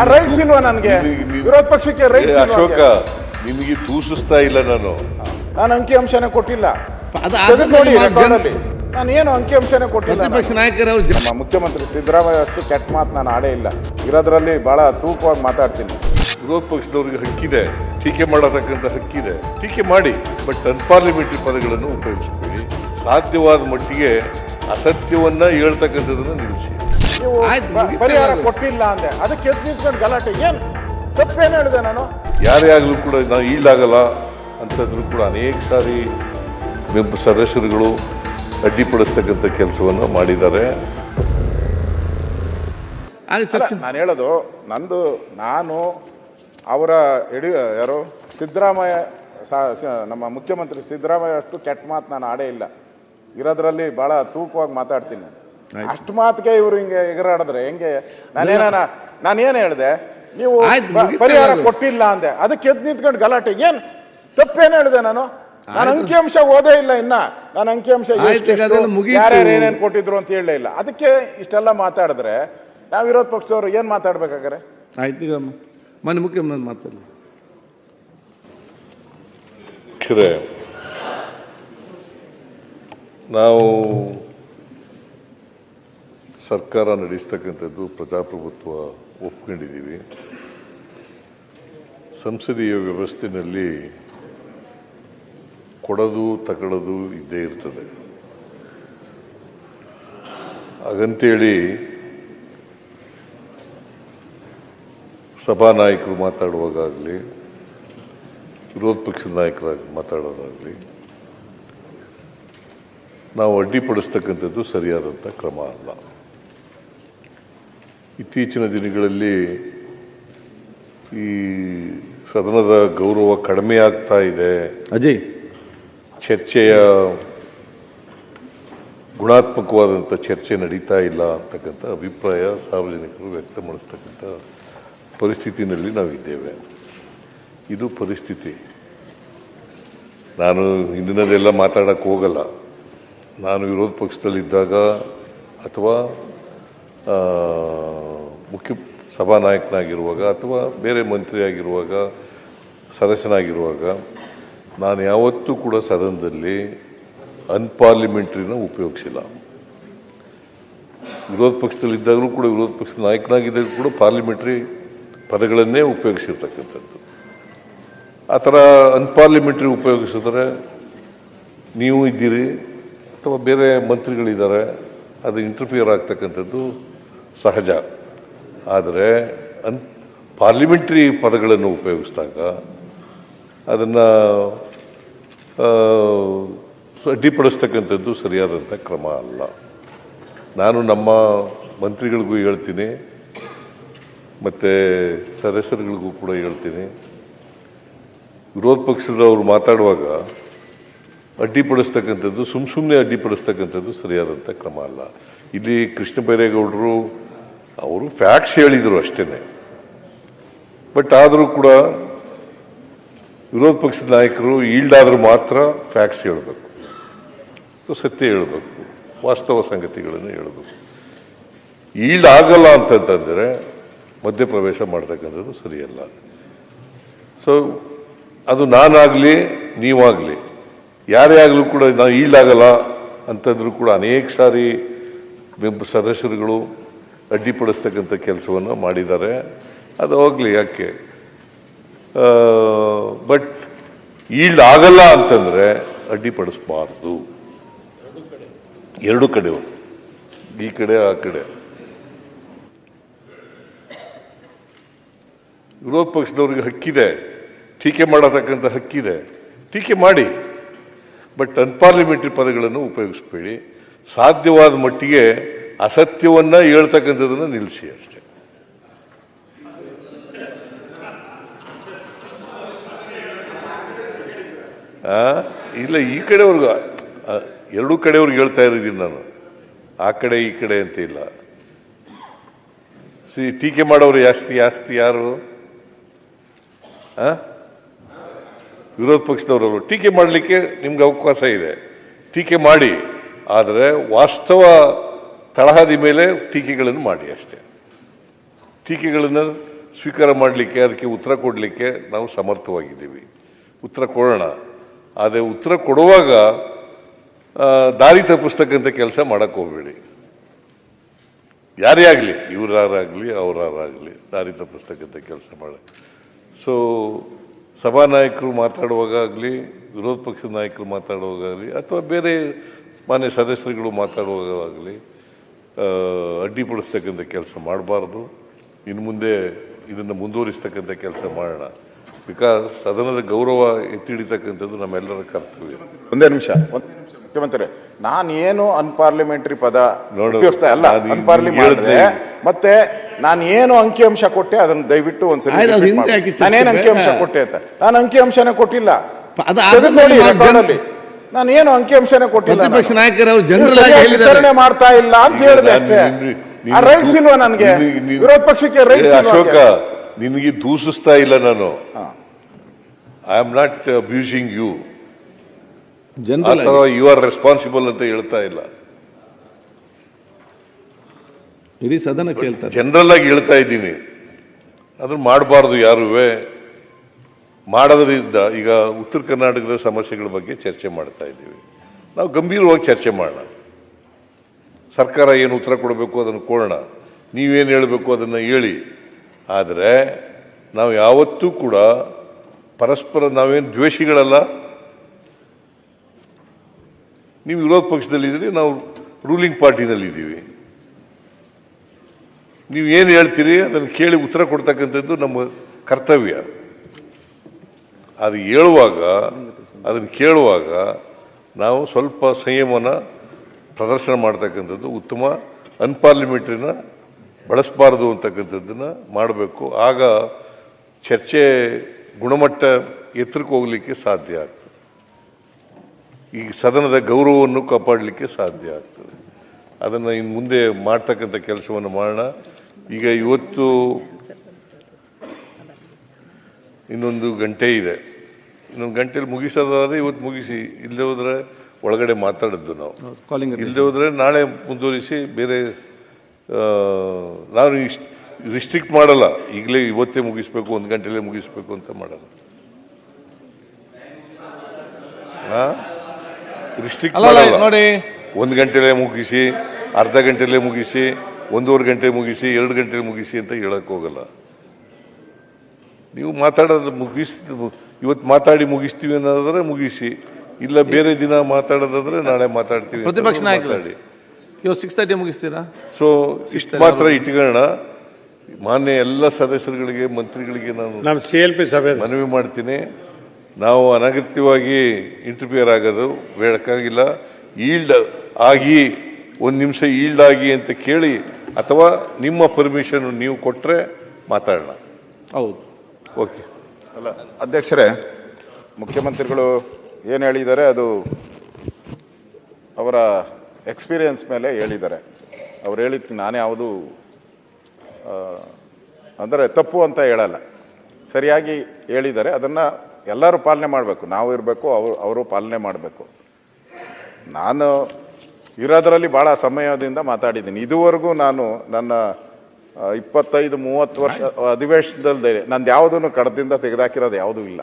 Rights ಇಲ್ವಾ ನನಗೆ? ವಿರೋಧ ಪಕ್ಷಕ್ಕೆ ರೈಟ್ಸ್ ಅಶೋಕ, ನಿಮಗೆ ದೂಷಿಸ್ತಾ ಇಲ್ಲ ನಾನು ಅಂಕಿಅಂಶನೇ ಕೊಟ್ಟಿಲ್ಲ. ಅದು ನೋಡಿ ರೆಕಾರ್ಡಲ್ಲಿ ನಾನು ಏನು ಅಂಕಿಅಂಶನೇ ಕೊಟ್ಟಿಲ್ಲ. ಪ್ರತಿಪಕ್ಷ ನಾಯಕರು ನಮ್ಮ ಮುಖ್ಯಮಂತ್ರಿ ಸಿದ್ದರಾಮಯ್ಯ ಅಷ್ಟು ಕೆಟ್ಟ ಮಾತು ನಾನು ಆಡೇ ಇಲ್ಲ. ಇರೋದ್ರಲ್ಲಿ ಬಹಳ ತೂಕವಾಗಿ ಮಾತಾಡ್ತೀನಿ. ವಿರೋಧ ಪಕ್ಷದವ್ರಿಗೆ ಹಕ್ಕಿದೆ, ಟೀಕೆ ಮಾಡತಕ್ಕಂಥ ಹಕ್ಕಿದೆ, ಟೀಕೆ ಮಾಡಿ. ಬಟ್ ಅನ್ಪಾರ್ಲಿಮೆಂಟರಿ ಪದಗಳನ್ನು ಉಪಯೋಗಿಸಬೇಡಿ. ಸಾಧ್ಯವಾದ ಮಟ್ಟಿಗೆ ಅಸತ್ಯವನ್ನ ಹೇಳ್ತಕ್ಕಂಥದನ್ನ ನಿಲ್ಲಿಸಿ. ನೀವು ಪರಿಹಾರ ಕೊಟ್ಟಿಲ್ಲ ಅಂದೆ, ಅದಕ್ಕೆ ಎದ್ದು ನಿಂತ್ಕೊಂಡು ಗಲಾಟೆ. ಏನು ತಪ್ಪೇನು ಹೇಳಿದೆ ನಾನು? ಯಾರೇ ಆಗಲೂ ಕೂಡ ನಾವು ಈಡಾಗಲ್ಲ ಅಂತಂದ್ರೂ ಕೂಡ ಅನೇಕ ಸಾರಿ ಸದಸ್ಯರುಗಳು ಅಡ್ಡಿಪಡಿಸ್ತಕ್ಕಂಥ ಕೆಲಸವನ್ನು ಮಾಡಿದ್ದಾರೆ. ನಾನು ಹೇಳೋದು ನಾನು ಅವರ ಯಾರು ಸಿದ್ದರಾಮಯ್ಯ, ನಮ್ಮ ಮುಖ್ಯಮಂತ್ರಿ ಸಿದ್ದರಾಮಯ್ಯ ಅಷ್ಟು ಕೆಟ್ಟ ಮಾತು ನಾನು ಆಡೇ ಇಲ್ಲ. ಇರೋದ್ರಲ್ಲಿ ಬಹಳ ತೂಕವಾಗಿ ಮಾತಾಡ್ತೀನಿ. ಅಷ್ಟು ಮಾತಿಗೆ ಇವರು ಹಿಂಗೆ ಎಗರಾಡಿದ್ರೆ ಹೆಂಗೆ? ನಾನೇನು ಹೇಳಿದೆ? ನೀವು ಪರಿಹಾರ ಕೊಟ್ಟಿಲ್ಲ ಅಂದೆ, ಅದಕ್ಕೆ ಎದ್ದು ನಿಂತ್ಕೊಂಡು ಗಲಾಟೆ. ಏನು ತಪ್ಪೇನು ಹೇಳಿದೆ ನಾನು? ಅಂಕಿಅಂಶ ಓದೇ ಇಲ್ಲ ಇನ್ನ. ನಾನು ಅಂಕಿಅಂಶ ಯಾರ್ಯಾರು ಏನೇನು ಕೊಟ್ಟಿದ್ರು ಅಂತ ಹೇಳಲೇ ಇಲ್ಲ. ಅದಕ್ಕೆ ಇಷ್ಟೆಲ್ಲ ಮಾತಾಡಿದ್ರೆ ನಾವು ವಿರೋಧ ಪಕ್ಷದವರು ಏನ್ ಮಾತಾಡ್ಬೇಕಾದ್ರೆ? ಆಯ್ತು, ಈಗ ಮನೆ ಮುಖ್ಯಮಂತ್ರಿ ಮಾತಾಡಲಿ. ನಾವು ಸರ್ಕಾರ ನಡೆಸ್ತಕ್ಕಂಥದ್ದು ಪ್ರಜಾಪ್ರಭುತ್ವ ಒಪ್ಕೊಂಡಿದ್ದೀವಿ. ಸಂಸದೀಯ ವ್ಯವಸ್ಥೆಯಲ್ಲಿ ಕೊಡೋದು ತಗೊಳ್ಳೋದು ಇದ್ದೇ ಇರ್ತದೆ. ಹಾಗಂತೇಳಿ ಸಭಾನಾಯಕರು ಮಾತಾಡುವಾಗಲಿ, ವಿರೋಧ ಪಕ್ಷದ ನಾಯಕರಾಗಿ ಮಾತಾಡೋದಾಗಲಿ ನಾವು ಅಡ್ಡಿಪಡಿಸ್ತಕ್ಕಂಥದ್ದು ಸರಿಯಾದಂಥ ಕ್ರಮ ಅಲ್ಲ. ಇತ್ತೀಚಿನ ದಿನಗಳಲ್ಲಿ ಈ ಸದನದ ಗೌರವ ಕಡಿಮೆ ಆಗ್ತಾ ಇದೆ. ಅಜಯ್, ಚರ್ಚೆಯ ಗುಣಾತ್ಮಕವಾದಂಥ ಚರ್ಚೆ ನಡೀತಾ ಇಲ್ಲ ಅಂತಕ್ಕಂಥ ಅಭಿಪ್ರಾಯ ಸಾರ್ವಜನಿಕರು ವ್ಯಕ್ತಪಡಿಸ್ತಕ್ಕಂಥ ಪರಿಸ್ಥಿತಿನಲ್ಲಿ ನಾವಿದ್ದೇವೆ. ಇದು ಪರಿಸ್ಥಿತಿ. ನಾನು ಹಿಂದಿನದೆಲ್ಲ ಮಾತಾಡಕ್ಕೆ ಹೋಗಲ್ಲ. ನಾನು ವಿರೋಧ ಪಕ್ಷದಲ್ಲಿದ್ದಾಗ ಅಥವಾ ಮುಖ್ಯ ಸಭಾನಾಯಕನಾಗಿರುವಾಗ ಅಥವಾ ಬೇರೆ ಮಂತ್ರಿ ಆಗಿರುವಾಗ, ಸದಸ್ಯನಾಗಿರುವಾಗ ನಾನು ಯಾವತ್ತೂ ಕೂಡ ಸದನದಲ್ಲಿ ಅನ್ಪಾರ್ಲಿಮೆಂಟ್ರಿನ ಉಪಯೋಗಿಸಿಲ್ಲ. ವಿರೋಧ ಪಕ್ಷದಲ್ಲಿದ್ದಾಗಲೂ ಕೂಡ, ವಿರೋಧ ಪಕ್ಷದ ನಾಯಕನಾಗಿದ್ದಾಗ ಕೂಡ ಪಾರ್ಲಿಮೆಂಟ್ರಿ ಪದಗಳನ್ನೇ ಉಪಯೋಗಿಸಿರ್ತಕ್ಕಂಥದ್ದು. ಆ ಥರ ಅನ್ಪಾರ್ಲಿಮೆಂಟ್ರಿ ಉಪಯೋಗಿಸಿದ್ರೆ ನೀವು ಇದ್ದೀರಿ ಅಥವಾ ಬೇರೆ ಮಂತ್ರಿಗಳಿದ್ದಾರೆ, ಅದು ಇಂಟರ್ಫಿಯರ್ ಆಗ್ತಕ್ಕಂಥದ್ದು ಸಹಜ. ಆದರೆ ಪಾರ್ಲಿಮೆಂಟ್ರಿ ಪದಗಳನ್ನು ಉಪಯೋಗಿಸಿದಾಗ ಅದನ್ನು ಅಡ್ಡಿಪಡಿಸ್ತಕ್ಕಂಥದ್ದು ಸರಿಯಾದಂಥ ಕ್ರಮ ಅಲ್ಲ. ನಾನು ನಮ್ಮ ಮಂತ್ರಿಗಳಿಗೂ ಹೇಳ್ತೀನಿ ಮತ್ತು ಸದಸ್ಯರುಗಳಿಗೂ ಕೂಡ ಹೇಳ್ತೀನಿ, ವಿರೋಧ ಪಕ್ಷದವರು ಮಾತಾಡುವಾಗ ಅಡ್ಡಿಪಡಿಸ್ತಕ್ಕಂಥದ್ದು, ಸುಮ್ಮನೆ ಅಡ್ಡಿಪಡಿಸ್ತಕ್ಕಂಥದ್ದು ಸರಿಯಾದಂಥ ಕ್ರಮ ಅಲ್ಲ. ಇಲ್ಲಿ ಕೃಷ್ಣ ಬೈರೇಗೌಡರು ಅವರು ಫ್ಯಾಕ್ಟ್ಸ್ ಹೇಳಿದರು ಅಷ್ಟೇ. ಬಟ್ ಆದರೂ ಕೂಡ ವಿರೋಧ ಪಕ್ಷದ ನಾಯಕರು ಈಲ್ಡಾದರೂ ಮಾತ್ರ ಫ್ಯಾಕ್ಟ್ಸ್ ಹೇಳಬೇಕು, ಸತ್ಯ ಹೇಳಬೇಕು, ವಾಸ್ತವ ಸಂಗತಿಗಳನ್ನು ಹೇಳಬೇಕು. ಈಲ್ಡ್ ಆಗಲ್ಲ ಅಂತಂತಂದರೆ ಮಧ್ಯಪ್ರವೇಶ ಮಾಡ್ತಕ್ಕಂಥದ್ದು ಸರಿಯಲ್ಲ. ಸೊ ಅದು ನಾನಾಗಲಿ ನೀವಾಗಲಿ ಯಾರೇ ಆಗಲೂ ಕೂಡ ನಾವು ಈಲ್ಡ್ ಆಗಲ್ಲ ಅಂತಂದ್ರೂ ಕೂಡ ಅನೇಕ ಸಾರಿ ಸದಸ್ಯರುಗಳು ಅಡ್ಡಿಪಡಿಸ್ತಕ್ಕಂಥ ಕೆಲಸವನ್ನು ಮಾಡಿದ್ದಾರೆ. ಅದು ಹೋಗಲಿ, ಯಾಕೆ. ಬಟ್ ಈಲ್ಡ್ ಆಗಲ್ಲ ಅಂತಂದರೆ ಅಡ್ಡಿಪಡಿಸಬಾರ್ದು. ಎರಡು ಕಡೆ, ಈ ಕಡೆ ಆ ಕಡೆ. ವಿರೋಧ ಪಕ್ಷದವ್ರಿಗೆ ಹಕ್ಕಿದೆ, ಟೀಕೆ ಮಾಡತಕ್ಕಂಥ ಹಕ್ಕಿದೆ, ಟೀಕೆ ಮಾಡಿ. ಬಟ್ ಅನ್ಪಾರ್ಲಿಮೆಂಟರಿ ಪದಗಳನ್ನು ಉಪಯೋಗಿಸಬೇಡಿ. ಸಾಧ್ಯವಾದ ಮಟ್ಟಿಗೆ ಅಸತ್ಯವನ್ನ ಹೇಳ್ತಕ್ಕಂಥದನ್ನು ನಿಲ್ಲಿಸಿ ಅಷ್ಟೇ. ಇಲ್ಲ, ಈ ಕಡೆಯವ್ರಿಗ ಎರಡೂ ಕಡೆಯವ್ರಿಗೆ ಹೇಳ್ತಾ ಇದ್ದೀನಿ ನಾನು, ಆ ಕಡೆ ಈ ಕಡೆ ಅಂತ ಇಲ್ಲ. ಟೀಕೆ ಮಾಡೋರು ಜಾಸ್ತಿ ಯಾರು? ವಿರೋಧ ಪಕ್ಷದವರಲ್ಲ. ಟೀಕೆ ಮಾಡಲಿಕ್ಕೆ ನಿಮ್ಗೆ ಅವಕಾಶ ಇದೆ, ಟೀಕೆ ಮಾಡಿ. ಆದರೆ ವಾಸ್ತವ ತಳಹದಿ ಮೇಲೆ ಟೀಕೆಗಳನ್ನು ಮಾಡಿ ಅಷ್ಟೇ. ಟೀಕೆಗಳನ್ನು ಸ್ವೀಕಾರ ಮಾಡಲಿಕ್ಕೆ, ಅದಕ್ಕೆ ಉತ್ತರ ಕೊಡಲಿಕ್ಕೆ ನಾವು ಸಮರ್ಥವಾಗಿದ್ದೀವಿ. ಉತ್ತರ ಕೊಡೋಣ. ಆದರೆ ಉತ್ತರ ಕೊಡುವಾಗ ದಾರಿ ತಪ್ಪಿಸ್ತಕ್ಕಂಥ ಕೆಲಸ ಮಾಡೋಕ್ಕೆ ಹೋಗಬೇಡಿ. ಯಾರೇ ಆಗಲಿ, ಇವರಾಗಲಿ ಅವರಾಗಲಿ ದಾರಿ ತಪ್ಪಿಸ್ತಕ್ಕಂಥ ಕೆಲಸ ಮಾಡ. ಸೊ ಸಭಾನಾಯಕರು ಮಾತಾಡುವಾಗ ಆಗಲಿ, ವಿರೋಧ ಪಕ್ಷದ ನಾಯಕರು ಮಾತಾಡುವಾಗಲಿ, ಅಥವಾ ಬೇರೆ ಮಾನ್ಯ ಸದಸ್ಯರುಗಳು ಮಾತಾಡುವಾಗಲಿ ಅಡ್ಡಿಪಡಿಸ್ತಕ್ಕಂಥ ಕೆಲಸ ಮಾಡಬಾರ್ದು. ಇನ್ನು ಮುಂದೆ ಇದನ್ನು ಮುಂದುವರಿಸ್ತಕ್ಕಂಥ ಕೆಲಸ ಮಾಡೋಣ. ಬಿಕಾಸ್ ಸದನದ ಗೌರವ ಎತ್ತಿಡಿತಕ್ಕಂಥದ್ದು ನಮ್ಮೆಲ್ಲರ ಕರ್ತವ್ಯ. ಒಂದೇ ನಿಮಿಷ ಮುಖ್ಯಮಂತ್ರಿ, ನಾನೇನು ಅನ್ಪಾರ್ಲಿಮೆಂಟರಿ ಪದ ಉಪಯೋಗಿಸ್ತಾ ಇಲ್ಲ, ಅನ್ಪಾರ್ಲಿಮೆಂಟ್. ಮತ್ತೆ ನಾನು ಏನು ಅಂಕಿಅಂಶ ಕೊಟ್ಟೆ ಅದನ್ನು ದಯವಿಟ್ಟು ಒಂದ್ಸರಿ ನಾನೇನು ಅಂಕಿಅಂಶ ಕೊಟ್ಟೆ ಅಂತ. ನಾನು ಅಂಕಿಅಂಶನೇ ಕೊಟ್ಟಿಲ್ಲ. ನೋಡಿ ರೆಕಾರ್ಡಲ್ಲಿ ನಾನು ಏನು ಅಂಕಿಅಂಶನೇ ಕೊಟ್ಟಿಲ್ಲ. ಪ್ರತಿಪಕ್ಷ ನಾಯಕರು ಜನರಲ್ ಆಗಿ ವಿತರಣೆ ಮಾಡ್ತಾ ಇಲ್ಲ ಅಂತ ಹೇಳಿದೆ ಅಷ್ಟೇ. ರೈಟ್ಸ್ ಇಲ್ವಾ ನನಗೆ? ವಿರೋಧ ಪಕ್ಷಕ್ಕೆ ರೈಟ್ಸ್ ಅಶೋಕ, ನಿನಗೆ ದೂಷಿಸ್ತಾ ಇಲ್ಲ ನಾನು. I am not abusing you ಅಥವಾ ಯು ಆರ್ ರೆಸ್ಪಾನ್ಸಿಬಲ್ ಅಂತ ಹೇಳ್ತಾ ಇಲ್ಲ. ಇಡೀ ಸದನ ಕೇಳ್ತಾರೆ. ಜನರಲ್ ಆಗಿ ಹೇಳ್ತಾ ಇದ್ದೀನಿ. ಅದನ್ನು ಮಾಡಬಾರ್ದು. ಯಾರುವೆ ಮಾಡೋದ್ರಿಂದ ಈಗ ಉತ್ತರ ಕರ್ನಾಟಕದ ಸಮಸ್ಯೆಗಳ ಬಗ್ಗೆ ಚರ್ಚೆ ಮಾಡ್ತಾ ಇದ್ದೀವಿ. ನಾವು ಗಂಭೀರವಾಗಿ ಚರ್ಚೆ ಮಾಡೋಣ. ಸರ್ಕಾರ ಏನು ಉತ್ತರ ಕೊಡಬೇಕು ಅದನ್ನು ಕೊಡೋಣ. ನೀವೇನು ಹೇಳಬೇಕು ಅದನ್ನು ಹೇಳಿ. ಆದರೆ ನಾವು ಯಾವತ್ತೂ ಕೂಡ ಪರಸ್ಪರ ನಾವೇನು ದ್ವೇಷಿಗಳಲ್ಲ. ನೀವು ವಿರೋಧ ಪಕ್ಷದಲ್ಲಿದ್ದೀರಿ, ನಾವು ರೂಲಿಂಗ್ ಪಾರ್ಟಿನಲ್ಲಿದ್ದೀವಿ. ನೀವು ಏನು ಹೇಳ್ತೀರಿ ಅದನ್ನು ಕೇಳಿ ಉತ್ತರ ಕೊಡ್ತಕ್ಕಂಥದ್ದು ನಮ್ಮ ಕರ್ತವ್ಯ. ಅದು ಹೇಳುವಾಗ, ಅದನ್ನು ಕೇಳುವಾಗ ನಾವು ಸ್ವಲ್ಪ ಸಂಯಮನ ಪ್ರದರ್ಶನ ಮಾಡ್ತಕ್ಕಂಥದ್ದು ಉತ್ತಮ. ಅನ್ಪಾರ್ಲಿಮೆಂಟ್ರಿನ ಬಳಸಬಾರ್ದು ಅಂತಕ್ಕಂಥದ್ದನ್ನು ಮಾಡಬೇಕು. ಆಗ ಚರ್ಚೆ ಗುಣಮಟ್ಟ ಎತ್ತರಕ್ಕೆ ಹೋಗಲಿಕ್ಕೆ ಸಾಧ್ಯ ಆಗ್ತದೆ. ಈ ಸದನದ ಗೌರವವನ್ನು ಕಾಪಾಡಲಿಕ್ಕೆ ಸಾಧ್ಯ ಆಗ್ತದೆ. ಅದನ್ನು ಇನ್ನು ಮುಂದೆ ಮಾಡ್ತಕ್ಕಂಥ ಕೆಲಸವನ್ನು ಮಾಡೋಣ. ಈಗ ಇವತ್ತು ಇನ್ನೊಂದು ಗಂಟೆ ಇದೆ. ಇನ್ನೊಂದು ಗಂಟೆಯಲ್ಲಿ ಮುಗಿಸೋದಾದ್ರೆ ಇವತ್ತು ಮುಗಿಸಿ, ಇಲ್ಲದೆ ಹೋದರೆ ಒಳಗಡೆ ಮಾತಾಡಿದ್ದು ನಾವು. ಇಲ್ಲದೆ ಹೋದರೆ ನಾಳೆ ಮುಂದುವರಿಸಿ ಬೇರೆ. ನಾನು ರಿಸ್ಟ್ರಿಕ್ಟ್ ಮಾಡಲ್ಲ. ಈಗಲೇ ಇವತ್ತೇ ಮುಗಿಸ್ಬೇಕು, 1 ಗಂಟೆಲೇ ಮುಗಿಸ್ಬೇಕು ಅಂತ ಮಾಡಲ್ಲ. ರಿಸ್ಟ್ರಿಕ್ಟ್ ಮಾಡಲ್ಲ. ನೋಡಿ, 1 ಗಂಟೆಲೇ ಮುಗಿಸಿ, ಅರ್ಧ ಗಂಟೆಲೇ ಮುಗಿಸಿ, 1.5 ಗಂಟೆ ಮುಗಿಸಿ, 2 ಗಂಟೆ ಮುಗಿಸಿ ಅಂತ ಹೇಳಕ್ ಹೋಗಲ್ಲ. ನೀವು ಮಾತಾಡೋದು ಇವತ್ತು ಮಾತಾಡಿ ಮುಗಿಸ್ತೀವಿ ಅನ್ನೋದಾದ್ರೆ ಮುಗಿಸಿ, ಇಲ್ಲ ಬೇರೆ ದಿನ ಮಾತಾಡೋದಾದ್ರೆ ನಾಳೆ ಮಾತಾಡ್ತೀವಿ. ಪ್ರತಿಪಕ್ಷ ನಾಯಕರು ಇವತ್ತು 6:30 ಮುಗಿಸ್ತೀರಾ? ಸೊ ಇಷ್ಟು ಮಾತ್ರ ಇಟ್ಕೊಳ್ಳೋಣ. ಮಾನ್ಯ ಎಲ್ಲ ಸದಸ್ಯರುಗಳಿಗೆ, ಮಂತ್ರಿಗಳಿಗೆ ನಾನು CLP ಸಭೆ ಮನವಿ ಮಾಡ್ತೀನಿ. ನಾವು ಅನಗತ್ಯವಾಗಿ ಇಂಟರ್ಫಿಯರ್ ಆಗೋದು ಬೇಕಾಗಿಲ್ಲ. ಈಲ್ಡ್ ಆಗಿ 1 ನಿಮಿಷ ಈಲ್ಡ್ ಆಗಿ ಅಂತ ಕೇಳಿ, ಅಥವಾ ನಿಮ್ಮ ಪರ್ಮಿಷನ್ ನೀವು ಕೊಟ್ಟರೆ ಮಾತಾಡೋಣ. ಹೌದು, ಓಕೆ. ಅಲ್ಲ ಅಧ್ಯಕ್ಷರೇ, ಮುಖ್ಯಮಂತ್ರಿಗಳು ಏನು ಹೇಳಿದ್ದಾರೆ ಅದು ಅವರ ಎಕ್ಸ್ಪೀರಿಯನ್ಸ್ ಮೇಲೆ ಹೇಳಿದ್ದಾರೆ. ಅವ್ರು ಹೇಳಿದ್ದು ನಾನೇ ಯಾವುದು ಅಂದರೆ ತಪ್ಪು ಅಂತ ಹೇಳಲ್ಲ, ಸರಿಯಾಗಿ ಹೇಳಿದ್ದಾರೆ. ಅದನ್ನು ಎಲ್ಲರೂ ಪಾಲನೆ ಮಾಡಬೇಕು. ನಾವು ಇರಬೇಕು, ಅವರು ಪಾಲನೆ ಮಾಡಬೇಕು. ನಾನು ಇರೋದರಲ್ಲಿ ಭಾಳ ಸಮಯದಿಂದ ಮಾತಾಡಿದ್ದೀನಿ. ಇದುವರೆಗೂ ನಾನು ನನ್ನ 25-30 ವರ್ಷ ಅಧಿವೇಶನದಲ್ಲಿ ನಂದು ಯಾವುದನ್ನು ಕಡದಿಂದ ತೆಗೆದಾಕಿರೋದು ಯಾವುದೂ ಇಲ್ಲ.